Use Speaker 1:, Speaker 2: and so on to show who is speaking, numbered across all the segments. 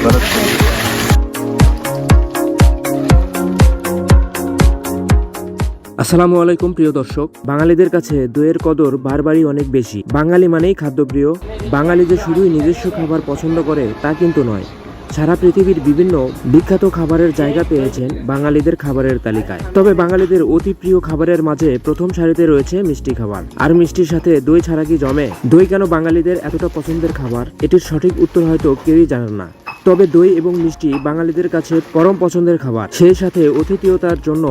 Speaker 1: আসসালামু আলাইকুম প্রিয় দর্শক, বাঙালিদের কাছে দইয়ের কদর বারবারই অনেক বেশি। বাঙালি মানেই খাদ্যপ্রিয়। বাঙালি যে শুধুই নিজস্ব খাবার পছন্দ করে তা কিন্তু নয়, সারা পৃথিবীর বিভিন্ন বিখ্যাত খাবারের জায়গা পেয়েছেন বাঙালিদের খাবারের তালিকায়। তবে বাঙালিদের অতি প্রিয় খাবারের মাঝে প্রথম সারিতে রয়েছে মিষ্টি খাবার। আর মিষ্টির সাথে দই ছাড়া কি জমে? দই কেন বাঙালিদের এতটা পছন্দের খাবার, এটির সঠিক উত্তর হয়তো কেউই জানেন না। তবে দই এবং মিষ্টি বাঙালিদের কাছে পরম পছন্দের খাবার, সেই সাথে অতিথিয়তার জন্য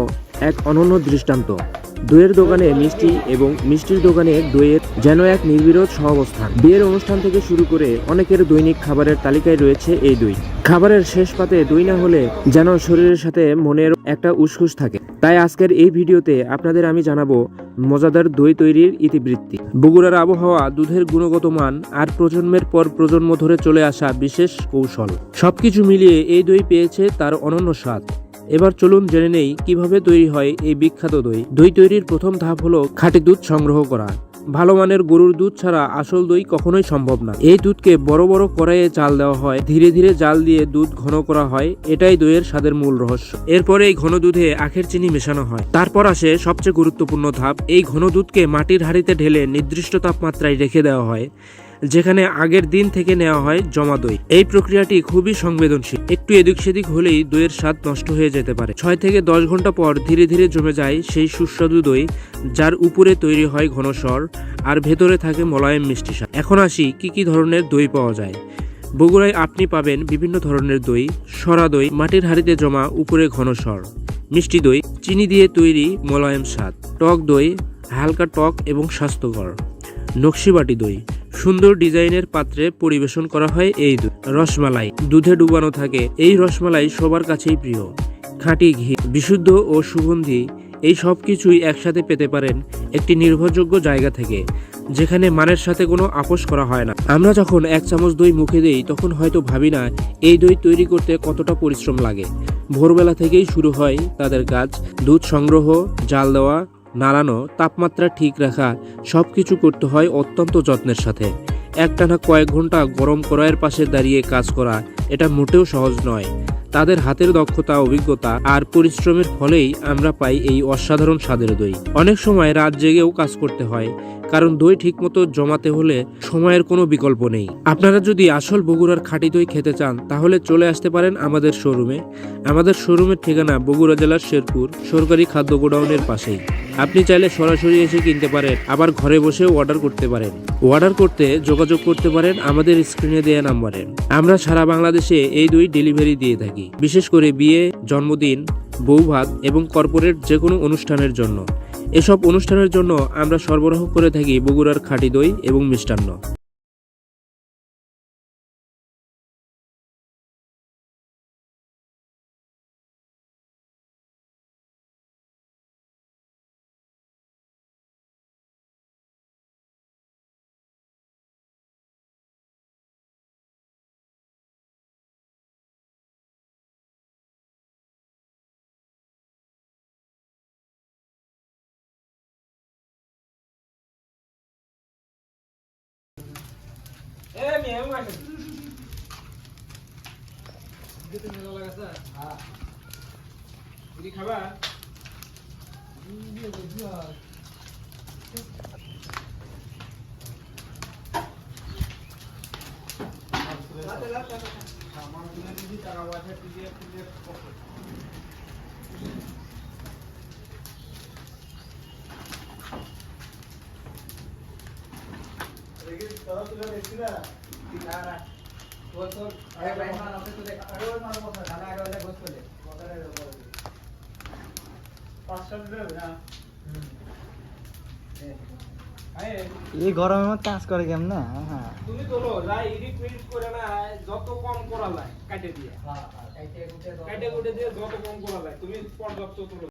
Speaker 1: এক অনন্য দৃষ্টান্ত। দইয়ের দোকানে মিষ্টি এবং মিষ্টির দোকানে দইয়ের যেন এক নির্বিরোধ সহাবস্থান। বিয়ের অনুষ্ঠান থেকে শুরু করে অনেকের দৈনিক খাবারের তালিকায় রয়েছে এই দই। খাবারের শেষ পাতে দই না হলে যেন শরীরের সাথে মনের একটা উসখুস থাকে। তাই আজকের এই ভিডিওতে আপনাদের আমি জানাবো মজাদার দই তৈরির ইতিবৃত্তি, বগুড়ার আবহাওয়া, দুধের গুণগত মান আর প্রজন্মের পর প্রজন্ম ধরে চলে আসা বিশেষ কৌশল। সবকিছু মিলিয়ে এই দই পেয়েছে তার অনন্য স্বাদ। এবার চলুন জেনে নেই কিভাবে তৈরি হয় এই বিখ্যাত দই। দই তৈরির প্রথম ধাপ হলো খাঁটি দুধ সংগ্রহ করা। ভালো মানের গরুর দুধ ছাড়া আসল দই কখনোই সম্ভব না। এই দুধকে বড় বড় কড়াইয়ে জাল দেওয়া হয়, ধীরে ধীরে জাল দিয়ে দুধ ঘন করা হয়। এটাই দইয়ের স্বাদের মূল রহস্য। এরপরে এই ঘন দুধে আখের চিনি মেশানো হয়। তারপর আসে সবচেয়ে গুরুত্বপূর্ণ ধাপ, এই ঘন দুধকে মাটির হাঁড়িতে ঢেলে নির্দিষ্ট তাপমাত্রায় রেখে দেওয়া হয়, যেখানে আগের দিন থেকে নেওয়া হয় জমা দই। এই প্রক্রিয়াটি খুবই সংবেদনশীল। একটু এদিক সেদিক হলেই দইয়ের স্বাদ নষ্ট হয়ে যেতে পারে। 6 থেকে 10 ঘন্টা পর ধীরে ধীরে জমে যায় সেই সুস্বাদু দই, যার উপরে তৈরি হয় ঘন সর আর ভেতরে থাকে মোলায়েম মিষ্টি স্বাদ। এখন আসি কি কি ধরনের দই পাওয়া যায়। বগুড়ায় আপনি পাবেন বিভিন্ন ধরনের দই: সরা দই, মাটির হাঁড়িতে জমা, উপরে ঘন সর; মিষ্টি দই, চিনি দিয়ে তৈরি, মোলায়েম স্বাদ; টক দই, হালকা টক এবং স্বাস্থ্যকর; নকশিবাটি দই, সুন্দর ডিজাইনের পাত্রে পরিবেশন করা হয় এই দই; রসমালাই, দুধে ডুবানো থাকে, এই রসমালাই সবার কাছেই প্রিয়; খাঁটি ঘি, বিশুদ্ধ ও সুগন্ধি। এই সব কিছুই একসাথে পেতে পারেন একটি নির্ভরযোগ্য জায়গা থেকে, যেখানে মানের সাথে কোনো আপোষ করা হয় না। আমরা যখন 1 চামচ দই মুখে দেই তখন হয়তো ভাবি না এই দই তৈরি করতে কতটা পরিশ্রম লাগে। ভোরবেলা থেকেই শুরু হয় তাদের কাজ। দুধ সংগ্রহ, জাল দেওয়া, নাড়ানো, তাপমাত্রা ঠিক রাখা, সবকিছু করতে হয় অত্যন্ত যত্নের সাথে। একটানা কয়েক ঘন্টা গরম কড়াইয়ের পাশে দাঁড়িয়ে কাজ করা, এটা মোটেও সহজ নয়। তাদের হাতের দক্ষতা, অভিজ্ঞতা আর পরিশ্রমের ফলেই আমরা পাই এই অসাধারণ স্বাদের দই। অনেক সময় রাত জেগেও কাজ করতে হয়, কারণ দই ঠিকমতো জমাতে হলে সময়ের কোনো বিকল্প নেই। আপনারা যদি আসল বগুড়ার খাঁটি দই খেতে চান তাহলে চলে আসতে পারেন আমাদের শোরুমে। আমাদের শোরুমের ঠিকানা বগুড়া জেলার শেরপুর সরকারি খাদ্য গোডাউনের পাশেই। আপনি চাইলে সরাসরি এসে কিনতে পারেন, আবার ঘরে বসেও অর্ডার করতে পারেন। অর্ডার করতে যোগাযোগ করতে পারেন আমাদের স্ক্রিনে দেওয়া নাম্বারে। আমরা সারা বাংলাদেশে এই দই ডেলিভারি দিয়ে থাকি, বিশেষ করে বিয়ে, জন্মদিন, বৌভাত এবং কর্পোরেট যে কোনো অনুষ্ঠানের জন্য। এসব অনুষ্ঠানের জন্য আমরা সরবরাহ করে থাকি বগুড়ার খাঁটি দই এবং মিষ্টান্ন।
Speaker 2: এই গরমের মধ্যে কাজ করে কেমনে? হ্যাঁ,
Speaker 1: তুমি তোলো যাই এডিট মেডিট করে না, যত কম করা যায় কাটে দিয়ে, কাটে কুটে দিয়ে যত কম করা যায় তুমি পর্যাপ্ত তোলো।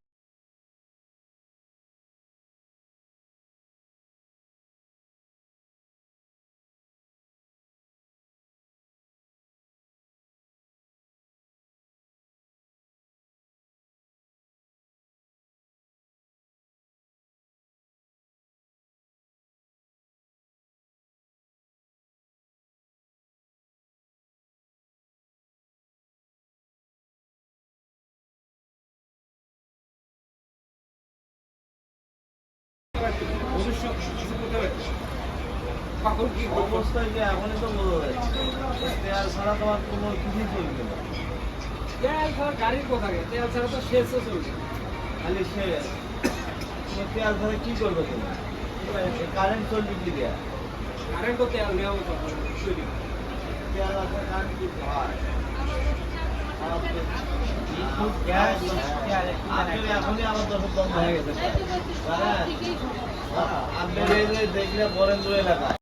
Speaker 2: অবস্থায় যে এখনই তো বলো তেল ছাড়া তোমার কোনো কিছুই চলবে না।
Speaker 3: গাড়ির কথা তেল ছাড়া তো শেষও চলবে।
Speaker 2: খালি সে তুমি তেল ছাড়া কি করবে তুমি? কারেন্ট চলবে কি দেয়া?
Speaker 3: কারেন্ট তো তেল নেওয়া তো
Speaker 2: তেল আছে কারেন্ট কি হয়? আপনি এখনই আমার দশ বন্ধ হয়ে গেছে। আপনি দেখলে বরেন্দ্র এলাকায়